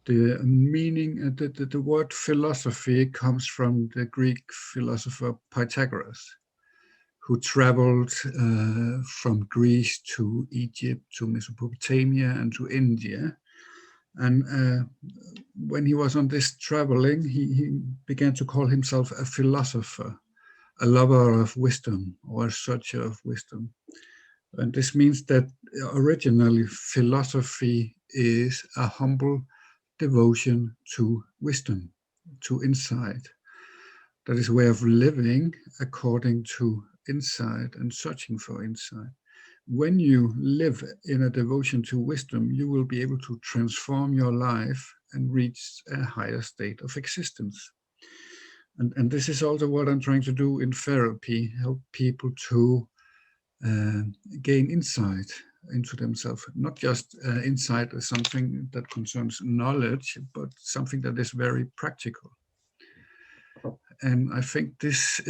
The meaning, the word philosophy comes from the Greek philosopher Pythagoras, who traveled from Greece to Egypt, to Mesopotamia, and to India. And when he was on this traveling, he began to call himself a philosopher, a lover of wisdom, or a searcher of wisdom. And this means that originally philosophy is a humble devotion to wisdom, to insight. That is a way of living according to insight and searching for insight. When you live in a devotion to wisdom, you will be able to transform your life and reach a higher state of existence. And this is also what I'm trying to do in therapy, help people to gain insight into themselves, not just insight as something that concerns knowledge, but something that is very practical. And I think this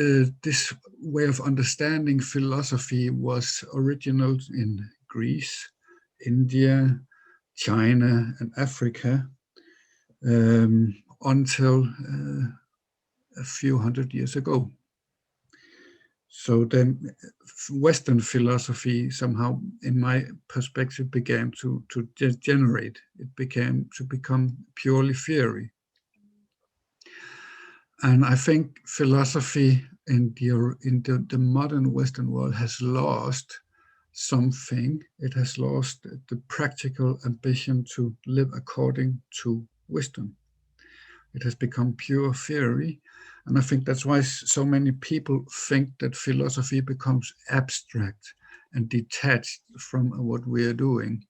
way of understanding philosophy was original in Greece, India, China, and Africa until a few hundred years ago. So then Western philosophy somehow, in my perspective, began to degenerate. It began to become purely theory. And I think philosophy in the modern Western world has lost something. It has lost the practical ambition to live according to wisdom. It has become pure theory. And I think that's why so many people think that philosophy becomes abstract and detached from what we are doing.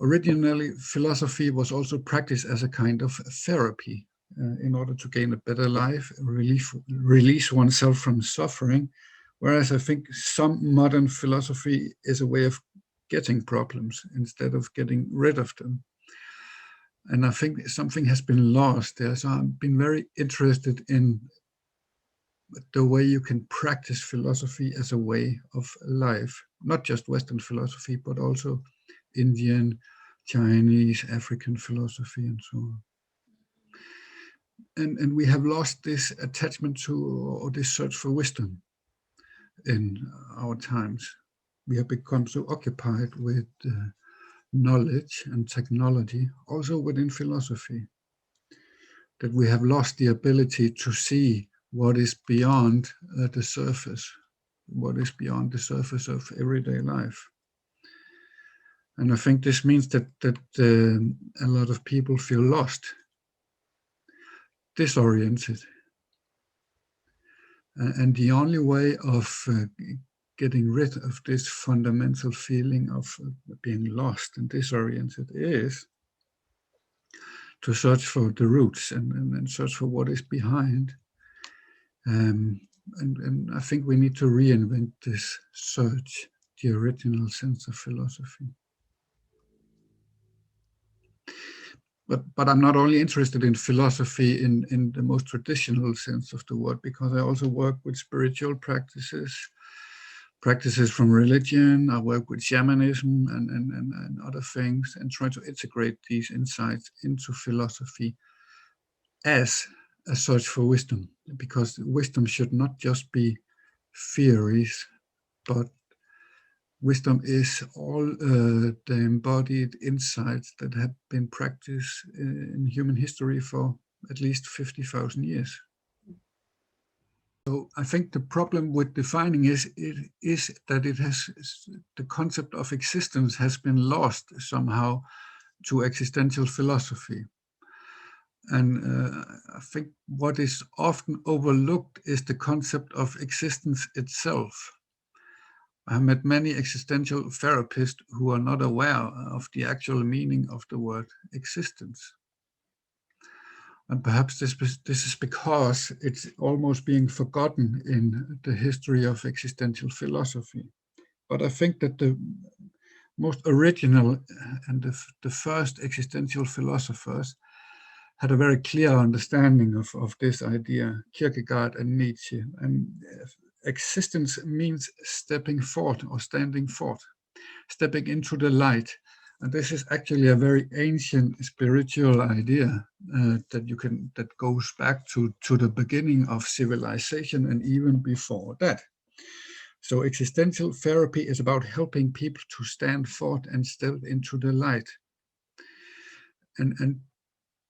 Originally, philosophy was also practiced as a kind of therapy in order to gain a better life, release oneself from suffering. Whereas I think some modern philosophy is a way of getting problems instead of getting rid of them. And I think something has been lost there. So I've been very interested in the way you can practice philosophy as a way of life, not just Western philosophy, but also Indian, Chinese, African philosophy, and so on. And we have lost this attachment to, or this search for wisdom in our times. We have become so occupied with knowledge and technology, also within philosophy, that we have lost the ability to see what is beyond the surface, what is beyond the surface of everyday life. And I think this means that a lot of people feel lost, disoriented. And the only way of getting rid of this fundamental feeling of being lost and disoriented is to search for the roots and search for what is behind. And I think we need to reinvent this search, the original sense of philosophy. But I'm not only interested in philosophy in the most traditional sense of the word, because I also work with spiritual practices from religion. I work with shamanism and other things, and try to integrate these insights into philosophy as a search for wisdom, because wisdom should not just be theories, but wisdom is all the embodied insights that have been practiced in human history for at least 50,000 years. So I think the problem with defining is that the concept of existence has been lost somehow to existential philosophy. And I think what is often overlooked is the concept of existence itself. I have met many existential therapists who are not aware of the actual meaning of the word existence. And perhaps this is because it's almost being forgotten in the history of existential philosophy. But I think that the most original and the first existential philosophers had a very clear understanding of this idea, Kierkegaard and Nietzsche. And existence means stepping forth or standing forth, stepping into the light, And this is actually a very ancient spiritual idea that goes back to the beginning of civilization and even before that. So existential therapy is about helping people to stand forth and step into the light. And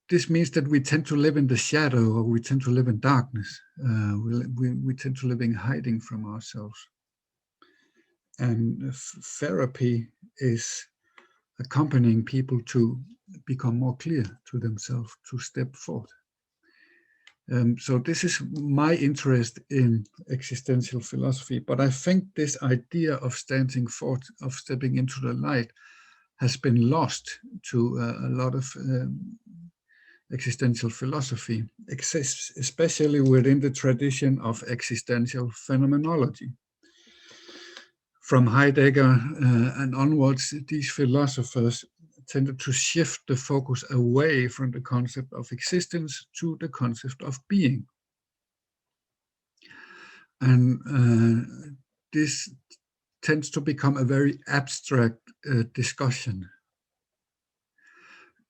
this means that we tend to live in the shadow, or we tend to live in darkness. We tend to live in hiding from ourselves. And therapy is accompanying people to become more clear to themselves, to step forward. So this is my interest in existential philosophy, but I think this idea of standing forth, of stepping into the light, has been lost to a lot of existential philosophy, especially within the tradition of existential phenomenology. From Heidegger and onwards, these philosophers tended to shift the focus away from the concept of existence to the concept of being. And this tends to become a very abstract discussion.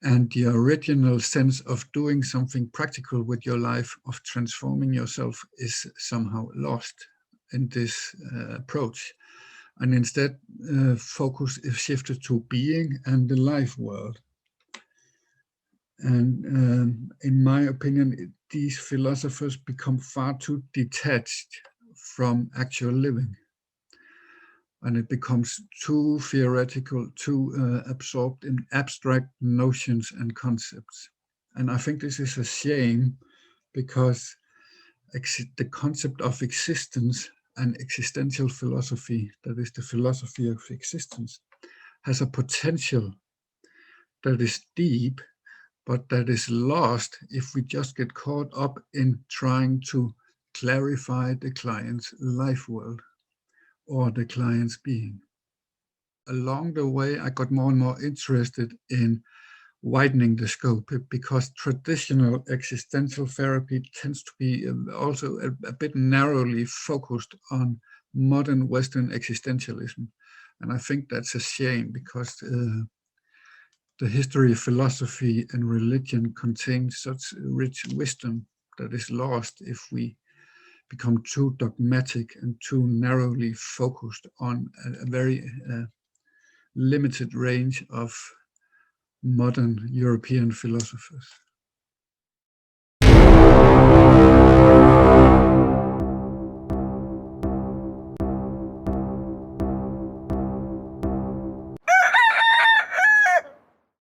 And the original sense of doing something practical with your life, of transforming yourself, is somehow lost in this approach. And instead, focus is shifted to being and the life world. And in my opinion, these philosophers become far too detached from actual living. And it becomes too theoretical, too absorbed in abstract notions and concepts. And I think this is a shame, because the concept of existence and existential philosophy, that is the philosophy of existence, has a potential that is deep, but that is lost if we just get caught up in trying to clarify the client's life world or the client's being. Along the way, I got more and more interested in widening the scope, because traditional existential therapy tends to be also a bit narrowly focused on modern Western existentialism. And I think that's a shame, because the history of philosophy and religion contains such rich wisdom that is lost if we become too dogmatic and too narrowly focused on a very limited range of modern European philosophers.